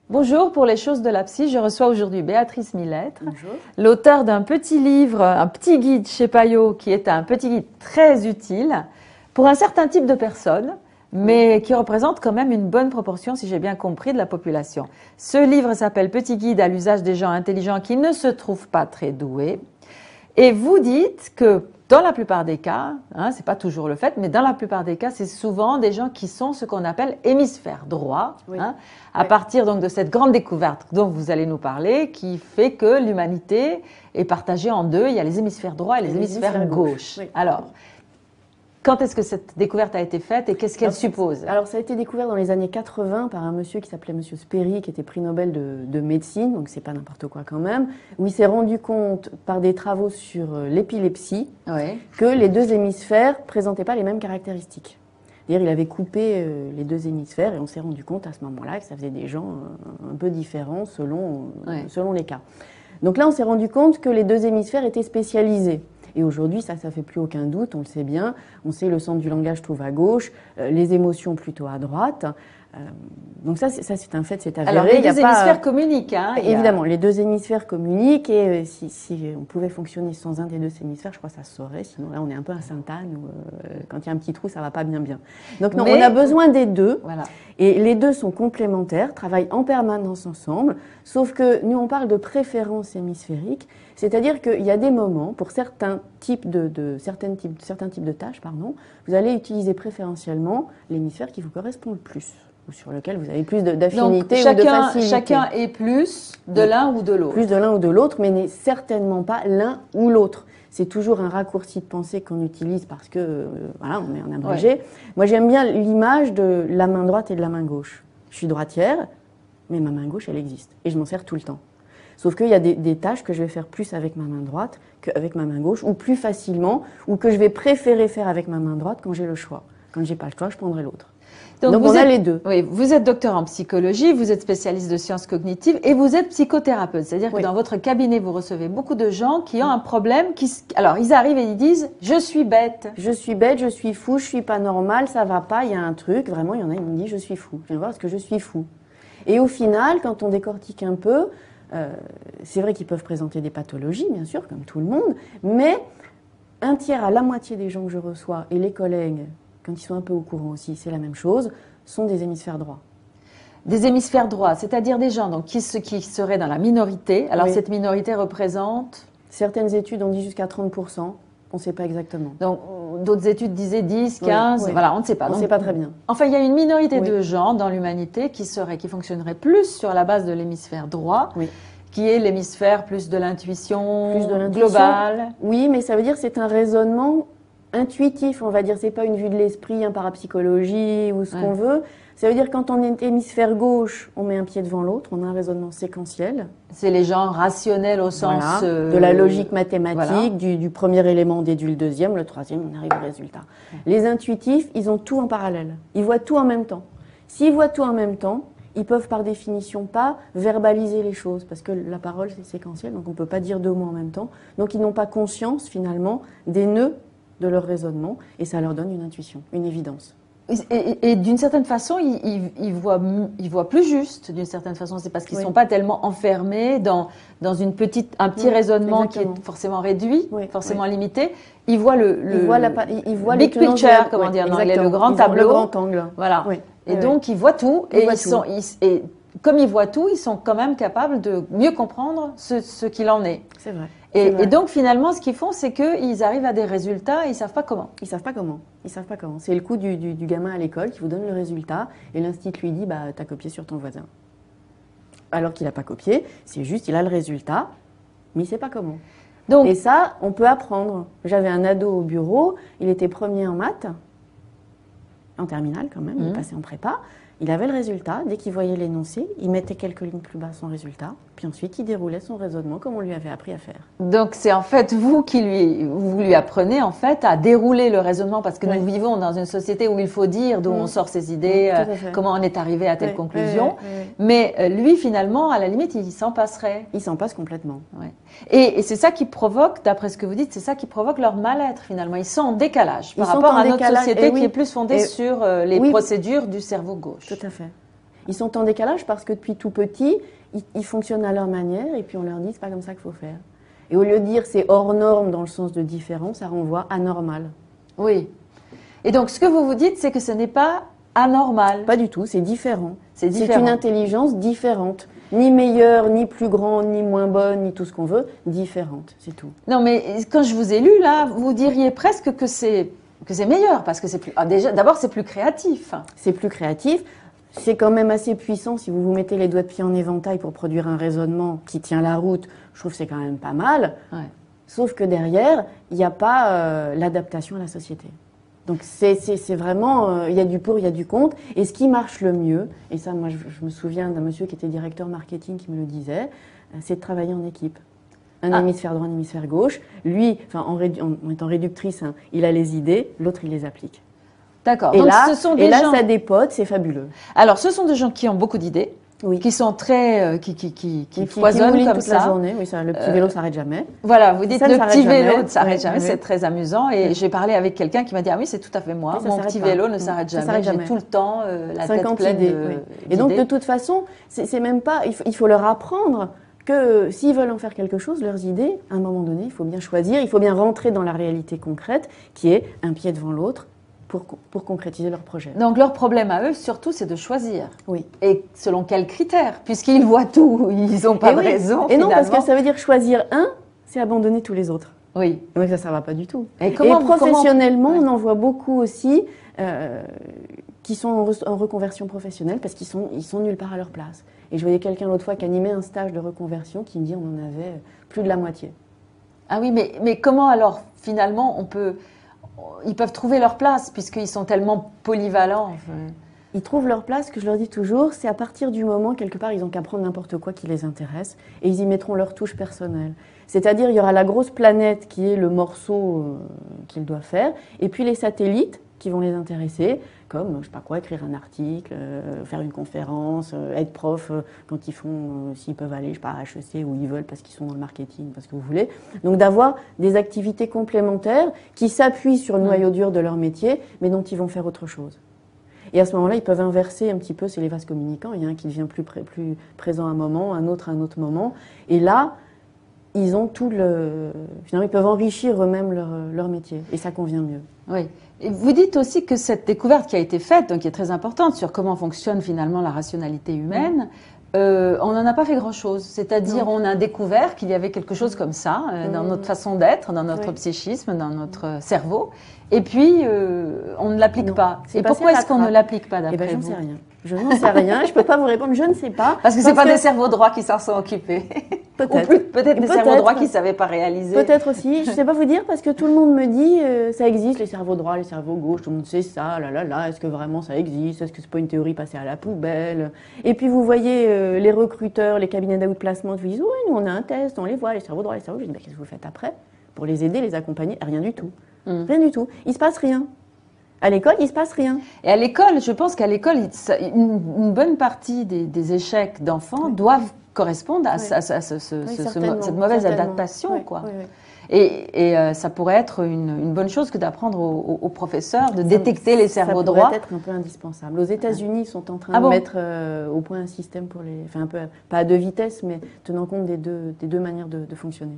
Bonjour, pour les choses de la psy, je reçois aujourd'hui Béatrice Millettre, l'auteur d'un petit livre, un petit guide chez Payot, qui est un petit guide très utile pour un certain type de personnes, mais qui représente quand même une bonne proportion, si j'ai bien compris, de la population. Ce livre s'appelle Petit guide à l'usage des gens intelligents qui ne se trouvent pas très doués. Et vous dites que dans la plupart des cas, c'est pas toujours le fait, mais dans la plupart des cas, c'est souvent des gens qui sont ce qu'on appelle hémisphère droit, oui. À partir donc de cette grande découverte dont vous allez nous parler, qui fait que l'humanité est partagée en deux. Il y a les hémisphères droits et les hémisphères gauche. Oui. Alors, quand est-ce que cette découverte a été faite et qu'est-ce qu'elle suppose? Alors, ça a été découvert dans les années 80 par un monsieur qui s'appelait Monsieur Sperry, qui était prix Nobel de médecine, donc c'est pas n'importe quoi quand même, où il s'est rendu compte par des travaux sur l'épilepsie que les deux hémisphères présentaient pas les mêmes caractéristiques. C'est-à-dire, il avait coupé les deux hémisphères et on s'est rendu compte à ce moment-là que ça faisait des gens un peu différents selon les cas. Donc là, on s'est rendu compte que les deux hémisphères étaient spécialisés. Et aujourd'hui, ça fait plus aucun doute, on le sait bien. On sait le centre du langage trouve à gauche, les émotions plutôt à droite. Donc ça c'est un fait, c'est avéré. Alors les deux hémisphères communiquent. Évidemment, les deux hémisphères communiquent et si on pouvait fonctionner sans un des deux hémisphères, je crois que ça se saurait. Sinon là, on est un peu à Sainte-Anne où quand il y a un petit trou, ça va pas bien. Donc non, on a besoin des deux. Voilà. Et les deux sont complémentaires, travaillent en permanence ensemble. Sauf que nous, on parle de préférence hémisphérique. C'est-à-dire qu'il y a des moments, pour certains types certains types de tâches, vous allez utiliser préférentiellement l'hémisphère qui vous correspond le plus, ou sur lequel vous avez plus d'affinité ou de facilité. Chacun est plus de l'un ou de l'autre. Plus de l'un ou de l'autre, mais n'est certainement pas l'un ou l'autre. C'est toujours un raccourci de pensée qu'on utilise parce que, voilà, on est en abrégé. Ouais. Moi, j'aime bien l'image de la main droite et de la main gauche. Je suis droitière, mais ma main gauche, elle existe. Et je m'en sers tout le temps. Sauf qu'il y a des tâches que je vais faire plus avec ma main droite qu'avec ma main gauche, ou plus facilement, ou que je vais préférer faire avec ma main droite quand j'ai le choix. Quand j'ai pas le choix, je prendrai l'autre. Donc on a les deux. Oui, vous êtes docteur en psychologie, vous êtes spécialiste de sciences cognitives et vous êtes psychothérapeute. C'est-à-dire que dans votre cabinet, vous recevez beaucoup de gens qui ont un problème. Alors, ils arrivent et ils disent « je suis bête ». Je suis bête, je suis fou, je suis pas normal, ça va pas, il y a un truc. Vraiment, il y en a, ils me disent « je suis fou ». Je viens voir parce que je suis fou. Et au final, quand on décortique un peu, c'est vrai qu'ils peuvent présenter des pathologies, bien sûr, comme tout le monde, mais un tiers à la moitié des gens que je reçois, et les collègues, quand ils sont un peu au courant aussi, c'est la même chose, sont des hémisphères droits. Des hémisphères droits, c'est-à-dire des gens donc, qui seraient dans la minorité. Alors cette minorité représente... Certaines études ont dit jusqu'à 30%, on ne sait pas exactement. Donc d'autres études disaient 10, 15, voilà, on ne sait pas. On ne sait pas très bien. Enfin, il y a une minorité de gens dans l'humanité qui fonctionneraient plus sur la base de l'hémisphère droit, qui est l'hémisphère plus de l'intuition globale. Oui, mais ça veut dire que c'est un raisonnement intuitif, on va dire. C'est pas une vue de l'esprit, un parapsychologie ou ce qu'on veut. Ça veut dire que quand on est hémisphère gauche, on met un pied devant l'autre, on a un raisonnement séquentiel. C'est les gens rationnels au sens... de la logique mathématique, du premier élément on déduit le deuxième, le troisième, on arrive au résultat. Les intuitifs, ils ont tout en parallèle. Ils voient tout en même temps. S'ils voient tout en même temps, ils peuvent par définition pas verbaliser les choses, parce que la parole c'est séquentiel, donc on ne peut pas dire deux mots en même temps. Donc ils n'ont pas conscience finalement des nœuds de leur raisonnement, et ça leur donne une intuition, une évidence. Et d'une certaine façon, ils voient plus juste, d'une certaine façon. C'est parce qu'ils ne sont pas tellement enfermés dans un petit raisonnement qui est forcément réduit, forcément limité. Ils voient le big picture, comme on dit en anglais, le grand tableau. Le grand angle. Voilà. Et donc, ils voient tout. Et comme ils voient tout, ils sont quand même capables de mieux comprendre ce qu'il en est. C'est vrai. Et donc, finalement, ce qu'ils font, c'est qu'ils arrivent à des résultats et ils ne savent pas comment. Ils ne savent pas comment. C'est le coup du gamin à l'école qui vous donne le résultat et l'institut lui dit « t'as copié sur ton voisin ». Alors qu'il n'a pas copié, c'est juste, il a le résultat, mais il ne sait pas comment. Donc, et ça, on peut apprendre. J'avais un ado au bureau, il était premier en maths, en terminale quand même, il est passé en prépa. Il avait le résultat, dès qu'il voyait l'énoncé, il mettait quelques lignes plus bas son résultat, puis ensuite il déroulait son raisonnement comme on lui avait appris à faire. Donc c'est en fait vous lui apprenez en fait à dérouler le raisonnement, parce que nous vivons dans une société où il faut dire d'où on sort ses idées, comment on est arrivé à telle conclusion. Mais lui finalement, à la limite, il s'en passerait. Il s'en passe complètement. Ouais. Et c'est ça qui provoque, d'après ce que vous dites, c'est ça qui provoque leur mal-être finalement. Ils sont en décalage par rapport à notre société qui est plus fondée sur les procédures du cerveau gauche. Tout à fait. Ils sont en décalage parce que depuis tout petit, ils fonctionnent à leur manière et puis on leur dit c'est pas comme ça qu'il faut faire. Et au lieu de dire c'est hors norme dans le sens de différent, ça renvoie à normal. Oui. Et donc ce que vous vous dites, c'est que ce n'est pas anormal. Pas du tout, c'est différent. C'est une intelligence différente. Ni meilleure, ni plus grande, ni moins bonne, ni tout ce qu'on veut, différente, c'est tout. Non mais quand je vous ai lu là, vous diriez presque que c'est meilleur, parce que c'est plus. Ah, déjà, d'abord, c'est plus créatif. C'est plus créatif. C'est quand même assez puissant si vous vous mettez les doigts de pied en éventail pour produire un raisonnement qui tient la route. Je trouve que c'est quand même pas mal. Ouais. Sauf que derrière, il n'y a pas l'adaptation à la société. Donc c'est vraiment, il y a du pour, il y a du contre. Et ce qui marche le mieux, et ça, moi, je me souviens d'un monsieur qui était directeur marketing qui me le disait, c'est de travailler en équipe. Un hémisphère droit, un hémisphère gauche. Lui, en étant réductrice, hein, il a les idées, l'autre, il les applique. D'accord. Et donc, là, ce sont des gens... ça dépote, c'est fabuleux. Alors, ce sont des gens qui ont beaucoup d'idées, qui sont très... qui foisonnent comme toute ça. La journée. Oui, ça, le petit vélo ne s'arrête jamais. Voilà, vous dites le petit vélo ne s'arrête jamais, c'est très amusant. Et j'ai parlé avec quelqu'un qui m'a dit, ah oui, c'est tout à fait moi, mon petit vélo ne s'arrête jamais, j'ai tout le temps la tête pleine d'idées. Et donc, de toute façon, c'est même pas... Il faut leur apprendre que s'ils veulent en faire quelque chose, leurs idées, à un moment donné, il faut bien choisir, il faut bien rentrer dans la réalité concrète, qui est un pied devant l'autre, pour concrétiser leur projet. Donc leur problème à eux, surtout, c'est de choisir. Oui. Et selon quels critères? Puisqu'ils voient tout, ils n'ont pas de raison, Et non, parce que ça veut dire choisir un, c'est abandonner tous les autres. Oui. Donc ça ne va pas du tout. Et professionnellement, on en voit beaucoup aussi qui sont en reconversion professionnelle parce qu'ils sont nulle part à leur place. Et je voyais quelqu'un l'autre fois qui animait un stage de reconversion qui me dit on en avait plus de la moitié. Ah oui, mais comment alors, finalement, ils peuvent trouver leur place puisqu'ils sont tellement polyvalents. Ils trouvent leur place, ce que je leur dis toujours, c'est à partir du moment, quelque part, ils n'ont qu'à prendre n'importe quoi qui les intéresse et ils y mettront leur touche personnelle. C'est-à-dire, il y aura la grosse planète qui est le morceau qu'ils doivent faire et puis les satellites qui vont les intéresser, comme, je sais pas quoi, écrire un article, faire une conférence, être prof quand ils font, s'ils peuvent aller, je sais pas, à HEC où ils veulent parce qu'ils sont dans le marketing, parce que vous voulez. Donc d'avoir des activités complémentaires qui s'appuient sur le noyau dur de leur métier, mais dont ils vont faire autre chose. Et à ce moment-là, ils peuvent inverser un petit peu, c'est les vases communicants, il y a un qui devient plus présent à un moment, un autre à un autre moment. Et là, ils ont finalement, ils peuvent enrichir eux-mêmes leur métier, et ça convient mieux. Oui. Et vous dites aussi que cette découverte qui a été faite, donc qui est très importante sur comment fonctionne finalement la rationalité humaine, on n'en a pas fait grand-chose. C'est-à-dire, on a découvert qu'il y avait quelque chose comme ça dans notre façon d'être, dans notre psychisme, dans notre cerveau, et puis on ne l'applique pas. Et pourquoi est-ce qu'on ne l'applique pas d'après vous? J'en sais rien. Je n'en sais rien, je ne peux pas vous répondre, je ne sais pas. Parce que ce n'est pas des cerveaux droits qui s'en sont occupés. Peut-être des cerveaux droits qui ne savaient pas réaliser. Peut-être aussi, je ne sais pas vous dire, parce que tout le monde me dit, ça existe, les cerveaux droits, les cerveaux gauches, tout le monde sait ça, est-ce que vraiment ça existe? Est-ce que ce n'est pas une théorie passée à la poubelle? Et puis vous voyez les recruteurs, les cabinets d'outplacement, vous disent, oui, nous on a un test, on les voit, les cerveaux droits, les cerveaux gauches. Je dis, qu'est-ce que vous faites après? Pour les aider, les accompagner? Rien du tout. Rien du tout. Il ne se passe rien. À l'école, il ne se passe rien. Et à l'école, je pense qu'à l'école, une bonne partie des échecs d'enfants doivent correspondre à cette mauvaise adaptation, quoi. Et ça pourrait être une bonne chose que d'apprendre aux professeurs de détecter les cerveaux droits. Ça pourrait être un peu indispensable. Aux États-Unis, ils sont en train de mettre au point un système pour un peu, pas à deux vitesses, mais tenant compte des deux manières de fonctionner.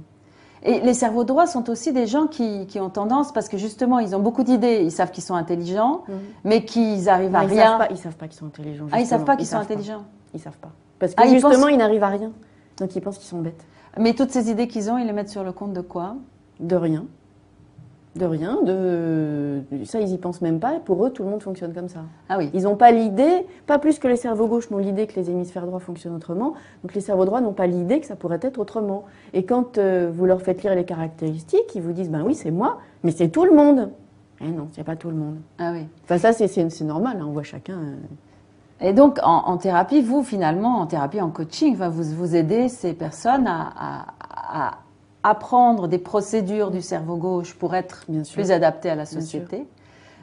Et les cerveaux droits sont aussi des gens qui ont tendance, parce que justement, ils ont beaucoup d'idées, ils savent qu'ils sont intelligents, mais qu'ils arrivent à rien. Ils savent pas qu'ils sont intelligents. Justement. Ah, ils savent pas qu'ils sont intelligents. Ils savent pas. Parce que justement, ils n'arrivent à rien. Donc ils pensent qu'ils sont bêtes. Mais toutes ces idées qu'ils ont, ils les mettent sur le compte de quoi? De rien. De rien. Ça, ils y pensent même pas. Et pour eux, tout le monde fonctionne comme ça. Ah oui. Ils n'ont pas l'idée, pas plus que les cerveaux gauches n'ont l'idée que les hémisphères droits fonctionnent autrement. Donc les cerveaux droits n'ont pas l'idée que ça pourrait être autrement. Et quand vous leur faites lire les caractéristiques, ils vous disent, ben oui, c'est moi, mais c'est tout le monde. Eh non, c'est pas tout le monde. Ah oui. Enfin ça, c'est normal. Hein, on voit chacun. Et donc, en thérapie, vous, finalement, en thérapie, en coaching, vous aidez ces personnes à apprendre des procédures du cerveau gauche pour être plus adaptées à la société.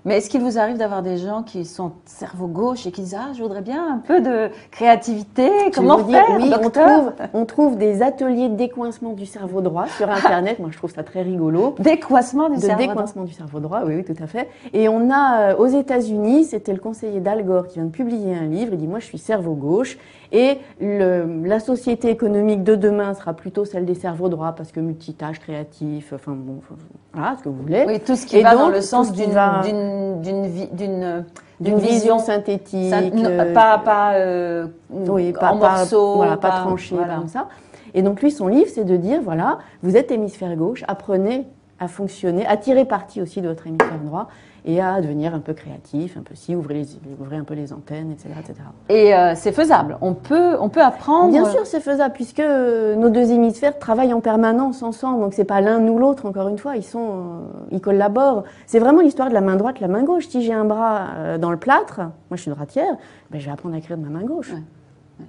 Mais est-ce qu'il vous arrive d'avoir des gens qui sont cerveau gauche et qui disent « Ah, je voudrais bien un peu de créativité, comment faire, oui, docteur ?» on trouve des ateliers de décoincement du cerveau droit sur Internet. Moi, je trouve ça très rigolo. Décoincement du cerveau droit. Décoincement du cerveau droit, oui, tout à fait. Et on a, aux États-Unis, c'était le conseiller d'Al Gore qui vient de publier un livre. Il dit « Moi, je suis cerveau gauche. » Et la société économique de demain sera plutôt celle des cerveaux droits parce que multitâche, créatif, enfin bon, voilà, ce que vous voulez. Oui, tout ce qui va dans le sens d'une vision synthétique, en morceaux, voilà, pas tranchée, comme ça. Et donc lui, son livre, c'est de dire, voilà, vous êtes hémisphère gauche, apprenez à fonctionner, à tirer parti aussi de votre hémisphère droit et à devenir un peu créatif, un peu ouvrez un peu les antennes, etc., etc. Et c'est faisable. On peut apprendre. Bien sûr, c'est faisable puisque nos deux hémisphères travaillent en permanence ensemble. Donc c'est pas l'un ou l'autre. Encore une fois, ils collaborent. C'est vraiment l'histoire de la main droite, la main gauche. Si j'ai un bras dans le plâtre, moi je suis droitière, ben, je vais apprendre à écrire de ma main gauche. Ouais.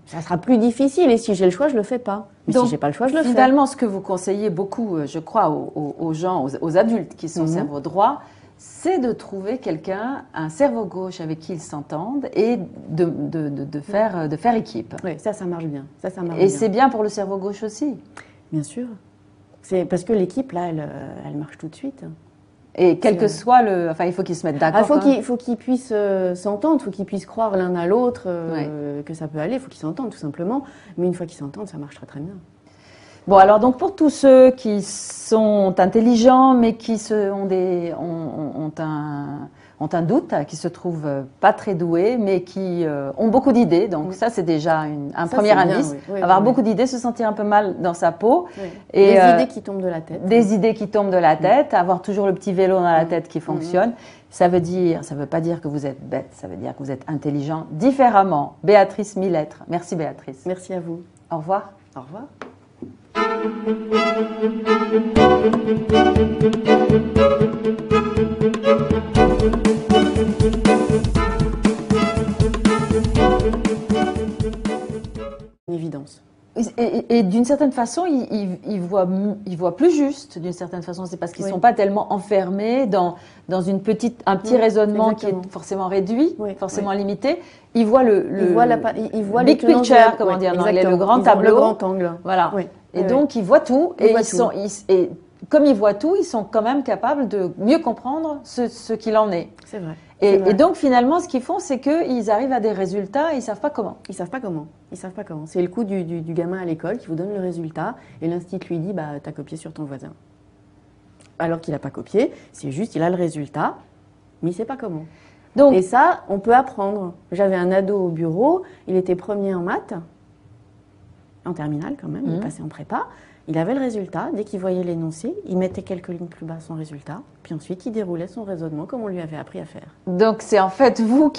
Ça sera plus difficile et si j'ai le choix, je le fais pas. Mais donc, si j'ai pas le choix, je le fais. Finalement, ce que vous conseillez beaucoup, je crois, aux gens, aux adultes qui sont cerveau droit, c'est de trouver quelqu'un, un cerveau gauche avec qui ils s'entendent et de faire équipe. Oui, ça marche bien. Et c'est bien pour le cerveau gauche aussi. Bien sûr. C'est parce que l'équipe, là, elle marche tout de suite. Et quel que soit il faut qu'ils se mettent d'accord. Il faut qu'ils puissent s'entendre, il faut qu'ils puissent croire l'un à l'autre que ça peut aller, il faut qu'ils s'entendent tout simplement. Mais une fois qu'ils s'entendent, ça marche très très bien. Bon, alors donc pour tous ceux qui sont intelligents mais qui ont un doute, qui se trouvent pas très doués mais qui ont beaucoup d'idées, donc ça c'est déjà un premier indice. Avoir beaucoup d'idées, se sentir un peu mal dans sa peau. Oui. Et des idées qui tombent de la tête. Des idées qui tombent de la tête, avoir toujours le petit vélo dans la tête qui fonctionne. Ça veut pas dire que vous êtes bête, ça veut dire que vous êtes intelligent différemment. Béatrice Millettre. Merci Béatrice. Merci à vous. Au revoir. Au revoir. Une évidence. Et d'une certaine façon, ils voient plus juste. D'une certaine façon, c'est parce qu'ils ne sont pas tellement enfermés dans un petit raisonnement qui est forcément réduit, forcément limité. Ils voient ils voient big picture, comment dire en anglais, le grand tableau, le grand angle. Voilà. Et donc ils voient tout. Et comme ils voient tout, ils sont quand même capables de mieux comprendre ce qu'il en est. C'est vrai. Et donc finalement, ce qu'ils font, c'est qu'ils arrivent à des résultats et ils savent pas comment. Ils savent pas comment. C'est le coup du gamin à l'école qui vous donne le résultat et l'institut lui dit bah t'as copié sur ton voisin. Alors qu'il n'a pas copié, c'est juste il a le résultat, mais il sait pas comment. Donc, et ça, on peut apprendre. J'avais un ado au bureau, il était premier en maths, en terminale quand même, il passait en prépa. Il avait le résultat, dès qu'il voyait l'énoncé, il mettait quelques lignes plus bas son résultat, puis ensuite il déroulait son raisonnement comme on lui avait appris à faire. Donc c'est en fait vous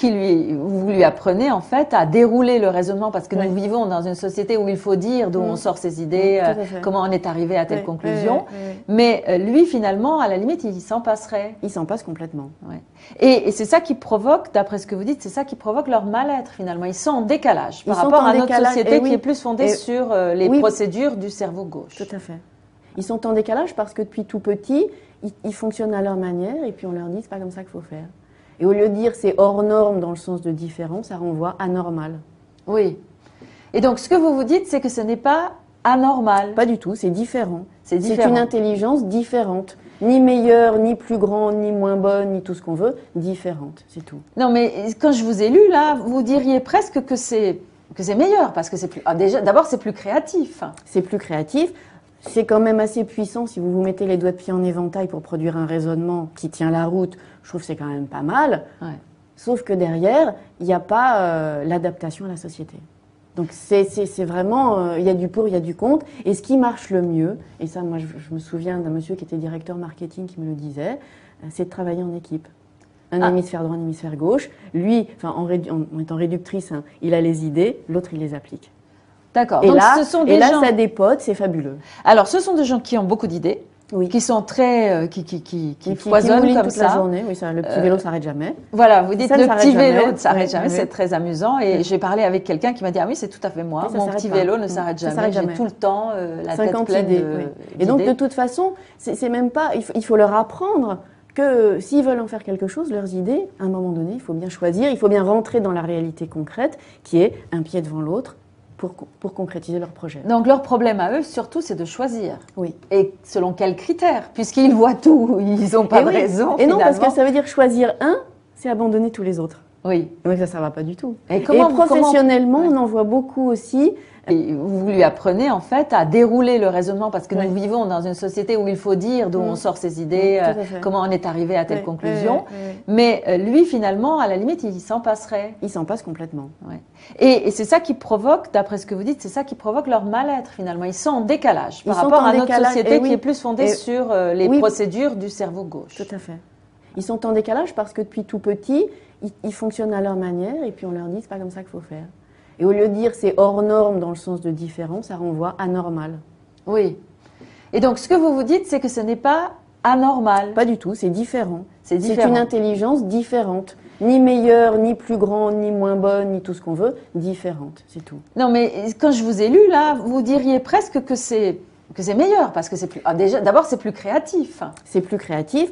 lui apprenez en fait à dérouler le raisonnement parce que nous vivons dans une société où il faut dire d'où on sort ses idées, comment on est arrivé à telle conclusion. Mais lui finalement, à la limite, il s'en passerait. Il s'en passe complètement. Et c'est ça qui provoque, d'après ce que vous dites, c'est ça qui provoque leur mal-être finalement. Ils sont en décalage par rapport à notre société qui est plus fondée sur les procédures du cerveau gauche. Tout à fait. Ils sont en décalage parce que depuis tout petit, ils fonctionnent à leur manière et puis on leur dit c'est pas comme ça qu'il faut faire. Et au lieu de dire c'est hors norme dans le sens de différent, ça renvoie à normal. Oui. Et donc ce que vous vous dites, c'est que ce n'est pas anormal. Pas du tout, c'est différent. C'est une intelligence différente. Ni meilleure, ni plus grande, ni moins bonne, ni tout ce qu'on veut. Différente, c'est tout. Non mais quand je vous ai lu là, vous diriez presque que c'est meilleur parce que c'est plus. Déjà, d'abord, c'est plus créatif. C'est plus créatif. C'est quand même assez puissant si vous vous mettez les doigts de pied en éventail pour produire un raisonnement qui tient la route. Je trouve que c'est quand même pas mal. Sauf que derrière, il n'y a pas l'adaptation à la société. Donc c'est vraiment, il y a du pour, il y a du contre. Et ce qui marche le mieux, et ça, moi, je me souviens d'un monsieur qui était directeur marketing qui me le disait, c'est de travailler en équipe. Un hémisphère droit, un hémisphère gauche. Lui, en étant réductrice, il a les idées, l'autre, il les applique. D'accord. Et là, ça dépote, c'est fabuleux. Alors, ce sont des gens qui ont beaucoup d'idées, Oui. qui sont très, qui foisonnent comme toute ça. La journée. Oui, ça, le petit vélo s'arrête jamais. Voilà, vous dites ça le petit vélo ne s'arrête ouais, jamais, c'est très amusant. Et j'ai parlé avec quelqu'un qui m'a dit, ah oui, c'est tout à fait moi. Mon petit vélo ne s'arrête jamais. J'ai tout le temps la tête pleine d'idées. Et donc, de toute façon, c'est même pas, il faut leur apprendre que s'ils veulent en faire quelque chose, leurs idées, à un moment donné, il faut bien choisir, il faut bien rentrer dans la réalité concrète, qui est un pied devant l'autre, pour concrétiser leur projet. Donc leur problème à eux, surtout, c'est de choisir. Oui. Et selon quels critères? Puisqu'ils voient tout, ils n'ont pas de raison. Et non, parce que ça veut dire choisir un, c'est abandonner tous les autres. Oui. Donc ça ne va pas du tout. Et professionnellement, on en voit beaucoup aussi. Et vous lui apprenez en fait à dérouler le raisonnement parce que nous vivons dans une société où il faut dire d'où on sort ses idées, comment on est arrivé à telle conclusion. Mais lui finalement, à la limite, il s'en passerait. Il s'en passe complètement. Et c'est ça qui provoque, d'après ce que vous dites, c'est ça qui provoque leur mal-être finalement. Ils sont en décalage par rapport à notre société qui est plus fondée sur les procédures du cerveau gauche. Tout à fait. Ils sont en décalage parce que depuis tout petit, ils fonctionnent à leur manière et puis on leur dit c'est pas comme ça qu'il faut faire. Et au lieu de dire c'est hors norme dans le sens de différent, ça renvoie anormal. Oui. Et donc ce que vous vous dites, c'est que ce n'est pas anormal. Pas du tout, c'est différent. C'est une intelligence différente. Ni meilleure, ni plus grande, ni moins bonne, ni tout ce qu'on veut. Différente, c'est tout. Non mais quand je vous ai lu là, vous diriez presque que c'est meilleur parce que c'est plus... déjà, d'abord c'est plus créatif. C'est plus créatif.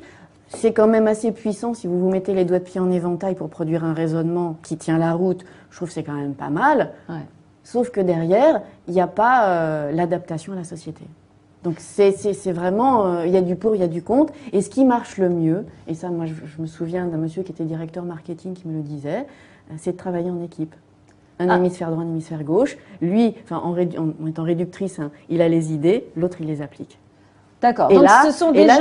C'est quand même assez puissant si vous vous mettez les doigts de pied en éventail pour produire un raisonnement qui tient la route. Je trouve que c'est quand même pas mal. Sauf que derrière, il n'y a pas l'adaptation à la société. Donc c'est vraiment, il y a du pour, il y a du contre. Et ce qui marche le mieux, et ça moi je me souviens d'un monsieur qui était directeur marketing qui me le disait, c'est de travailler en équipe. Un hémisphère droit, un hémisphère gauche. Lui, en étant réductrice, il a les idées, l'autre il les applique. D'accord. Et là,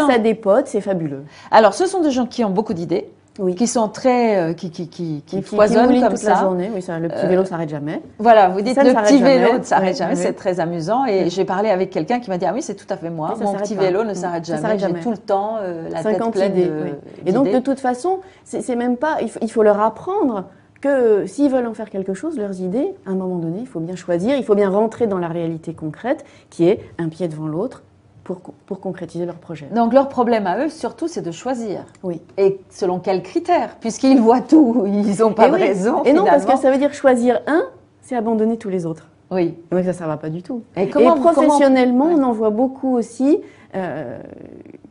ça dépote, c'est fabuleux. Alors, ce sont des gens qui ont beaucoup d'idées, qui sont très, qui foisonnent comme toute ça. La journée. Oui, ça, le petit vélo s'arrête jamais. Voilà, vous dites le petit vélo ne s'arrête jamais, c'est très amusant. Et j'ai parlé avec quelqu'un qui m'a dit, ah oui, c'est tout à fait moi. Mon petit vélo ne s'arrête jamais. J'ai tout le temps la tête pleine d'idées. Et donc, de toute façon, c'est même pas, il faut leur apprendre que s'ils veulent en faire quelque chose, leurs idées, à un moment donné, il faut bien choisir, il faut bien rentrer dans la réalité concrète, qui est un pied devant l'autre, pour concrétiser leur projet. Donc leur problème à eux, surtout, c'est de choisir. Oui. Et selon quels critères? Puisqu'ils voient tout, ils n'ont pas de raison. Et non, parce que ça veut dire choisir un, c'est abandonner tous les autres. Oui. Donc ça ne va pas du tout. Et professionnellement, on en voit beaucoup aussi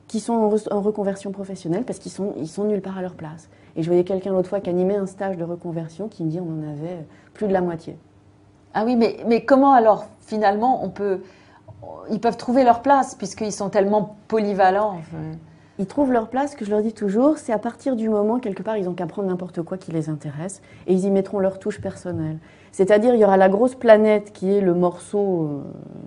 qui sont en reconversion professionnelle parce qu'ils sont nulle part à leur place. Et je voyais quelqu'un l'autre fois qui animait un stage de reconversion qui me dit on en avait plus de la moitié. Ah oui, mais comment alors finalement ils peuvent trouver leur place puisqu'ils sont tellement polyvalents. Ils trouvent leur place, que je leur dis toujours, c'est à partir du moment, quelque part, ils n'ont qu'à prendre n'importe quoi qui les intéresse et ils y mettront leur touche personnelle. C'est-à-dire, il y aura la grosse planète qui est le morceau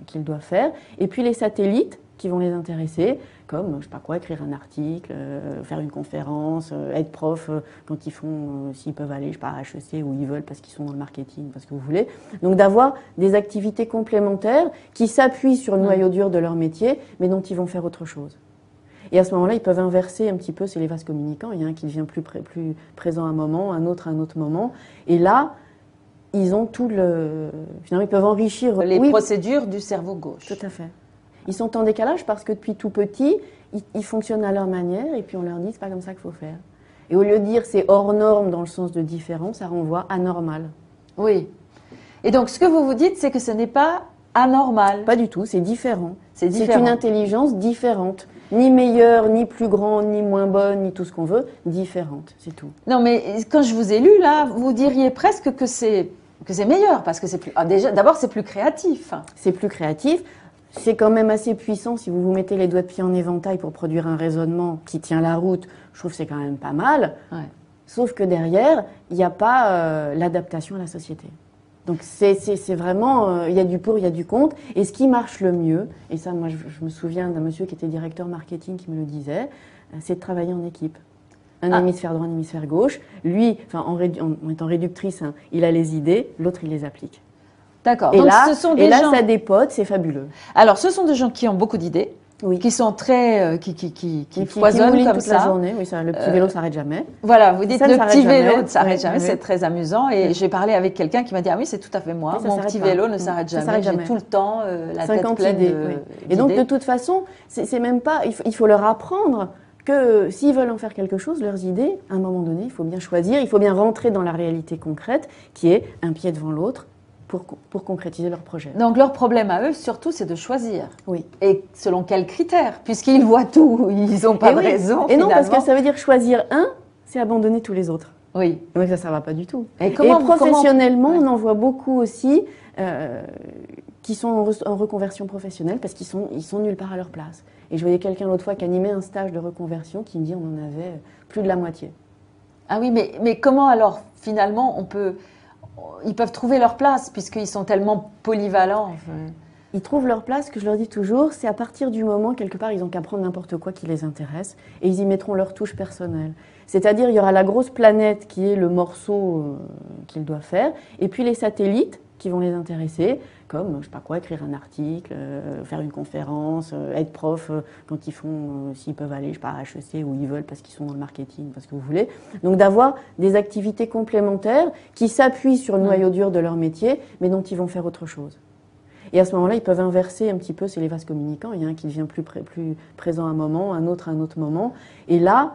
qu'ils doivent faire et puis les satellites qui vont les intéresser, comme, je sais pas quoi, écrire un article, faire une conférence, être prof quand ils font, s'ils peuvent aller, je sais pas, à HEC où ils veulent parce qu'ils sont dans le marketing, parce que vous voulez. Donc d'avoir des activités complémentaires qui s'appuient sur le noyau dur de leur métier, mais dont ils vont faire autre chose. Et à ce moment-là, ils peuvent inverser un petit peu, c'est les vases communicants, il y a un qui devient plus présent à un moment, un autre à un autre moment. Et là, ils ont finalement, ils peuvent enrichir... Les procédures du cerveau gauche. Tout à fait. Ils sont en décalage parce que depuis tout petit, ils fonctionnent à leur manière et puis on leur dit c'est pas comme ça qu'il faut faire. Et au lieu de dire c'est hors norme dans le sens de différent, ça renvoie anormal. Oui. Et donc ce que vous vous dites, c'est que ce n'est pas anormal. Pas du tout, c'est différent. C'est une intelligence différente. Ni meilleure, ni plus grande, ni moins bonne, ni tout ce qu'on veut, différente, c'est tout. Non mais quand je vous ai lu là, vous diriez presque que c'est meilleur parce que c'est plus... déjà, d'abord c'est plus créatif. C'est plus créatif. C'est quand même assez puissant si vous vous mettez les doigts de pied en éventail pour produire un raisonnement qui tient la route. Je trouve que c'est quand même pas mal. Sauf que derrière, il n'y a pas l'adaptation à la société. Donc c'est vraiment, il y a du pour, il y a du contre. Et ce qui marche le mieux, et ça moi je me souviens d'un monsieur qui était directeur marketing qui me le disait, c'est de travailler en équipe. Un hémisphère droit, un hémisphère gauche. Lui, en étant réductrice, il a les idées, l'autre il les applique. D'accord. Et là, ça dépote, c'est fabuleux. Alors, ce sont des gens qui ont beaucoup d'idées, Oui. qui sont très, qui foisonnent comme toute ça. La journée. Oui, ça, le petit vélo s'arrête jamais. Voilà, vous dites le petit vélo ne s'arrête ouais, jamais, c'est très amusant. Et j'ai parlé avec quelqu'un qui m'a dit, ah oui, c'est tout à fait moi, mon petit vélo ne s'arrête jamais, j'ai tout le temps la tête pleine d'idées. Et donc, de toute façon, c'est même pas, il faut leur apprendre que s'ils veulent en faire quelque chose, leurs idées, à un moment donné, il faut bien choisir, il faut bien rentrer dans la réalité concrète, qui est un pied devant l'autre, pour concrétiser leur projet. Donc leur problème à eux, surtout, c'est de choisir. Oui. Et selon quels critères? Puisqu'ils voient tout, ils n'ont pas de raison. Et non, parce que ça veut dire choisir un, c'est abandonner tous les autres. Oui. Donc ça ne va pas du tout. Et professionnellement, on en voit beaucoup aussi qui sont en reconversion professionnelle parce qu'ils sont nulle part à leur place. Et je voyais quelqu'un l'autre fois qui animait un stage de reconversion qui me dit on en avait plus de la moitié. Ah oui, mais comment alors finalement ils peuvent trouver leur place puisqu'ils sont tellement polyvalents. Ils trouvent leur place, ce que je leur dis toujours, c'est à partir du moment, quelque part, ils n'ont qu'à prendre n'importe quoi qui les intéresse et ils y mettront leur touche personnelle. C'est-à-dire, il y aura la grosse planète qui est le morceau qu'ils doivent faire et puis les satellites qui vont les intéresser, comme, je sais pas quoi, écrire un article, faire une conférence, être prof quand ils font, s'ils peuvent aller, je sais pas, à HEC où ils veulent parce qu'ils sont dans le marketing, parce que vous voulez. Donc d'avoir des activités complémentaires qui s'appuient sur le noyau dur de leur métier, mais dont ils vont faire autre chose. Et à ce moment-là, ils peuvent inverser un petit peu, c'est les vases communicants, il y a un qui devient plus présent à un moment, un autre à un autre moment. Et là,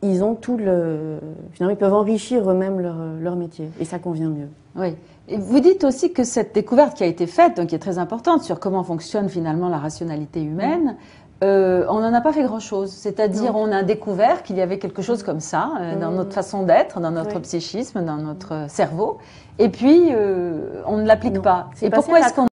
ils ont finalement, ils peuvent enrichir eux-mêmes leur métier, et ça convient mieux. Oui. Et vous dites aussi que cette découverte qui a été faite, donc qui est très importante sur comment fonctionne finalement la rationalité humaine, on n'en a pas fait grand-chose. C'est-à-dire, on a découvert qu'il y avait quelque chose comme ça dans notre façon d'être, dans notre psychisme, dans notre cerveau, et puis on ne l'applique pas. Et pourquoi est-ce qu'on